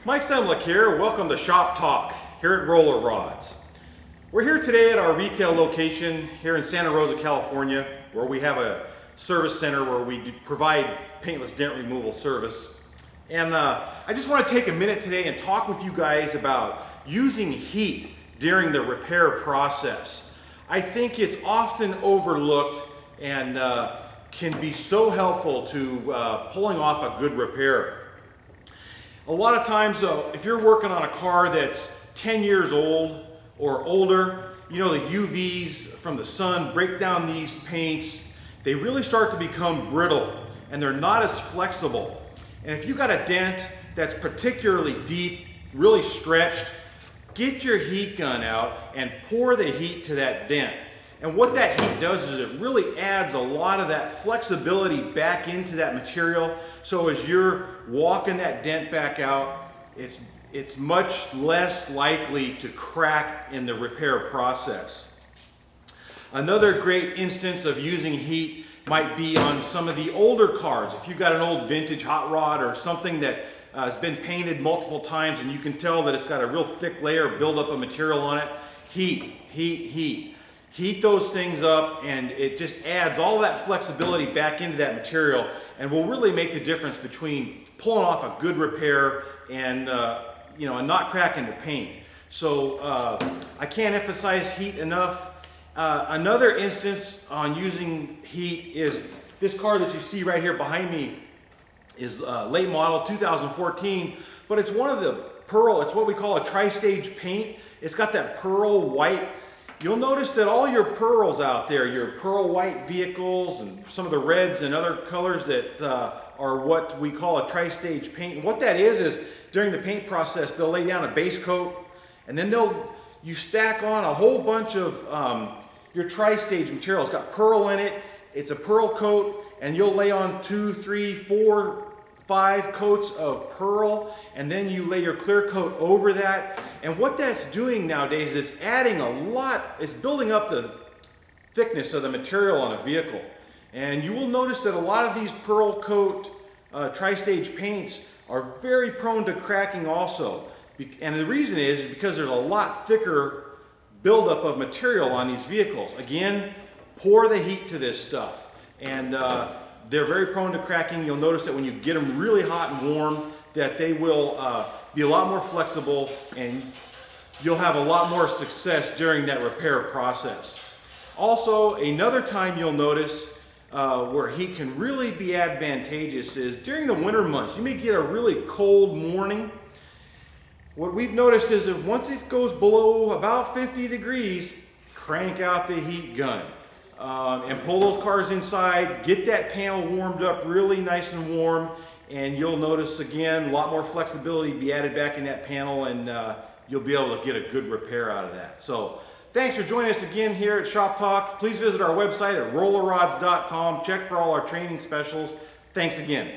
Mike Cmelik here. Welcome to Shop Talk here at RollerRodz. We're here today at our retail location here in Santa Rosa, California, where we have a service center where we provide paintless dent removal service. And I just want to take a minute today and talk with you guys about using heat during the repair process. I think it's often overlooked and can be so helpful to pulling off a good repair. A lot of times, if you're working on a car that's 10 years old or older, you know, the UVs from the sun break down these paints. They really start to become brittle and they're not as flexible. And if you got a dent that's particularly deep, really stretched, get your heat gun out and pour the heat to that dent. And what that heat does is it really adds a lot of that flexibility back into that material. So as you're walking that dent back out, it's much less likely to crack in the repair process. Another great instance of using heat might be on some of the older cars. If you've got an old vintage hot rod or something that has been painted multiple times and you can tell that it's got a real thick layer of buildup of material on it, heat those things up, and it just adds all that flexibility back into that material and will really make the difference between pulling off a good repair and and not cracking the paint. So I can't emphasize heat enough. Another instance on using heat is this car that you see right here behind me is late model 2014, but it's one of the pearl, it's what we call a tri-stage paint. It's got that pearl white. You'll notice that all your pearls out there, your pearl white vehicles and some of the reds and other colors that are what we call a tri-stage paint. And what that is during the paint process, they'll lay down a base coat and then you stack on a whole bunch of your tri-stage material. It's got pearl in it, it's a pearl coat, and you'll lay on 2, 3, 4, 5 coats of pearl, and then you lay your clear coat over that. And what that's doing nowadays is it's adding a lot, it's building up the thickness of the material on a vehicle. And you will notice that a lot of these pearl coat tri-stage paints are very prone to cracking also. And the reason is because there's a lot thicker buildup of material on these vehicles. Again, pour the heat to this stuff. And they're very prone to cracking. You'll notice that when you get them really hot and warm, that they will be a lot more flexible and you'll have a lot more success during that repair process. Also, another time you'll notice where heat can really be advantageous is during the winter months. You may get a really cold morning. What we've noticed is that once it goes below about 50 degrees, crank out the heat gun and pull those cars inside, get that panel warmed up really nice and warm, and you'll notice again a lot more flexibility be added back in that panel, and you'll be able to get a good repair out of that. So thanks for joining us again here at Shop Talk. Please visit our website at RollerRodz.com. Check for all our training specials. Thanks again.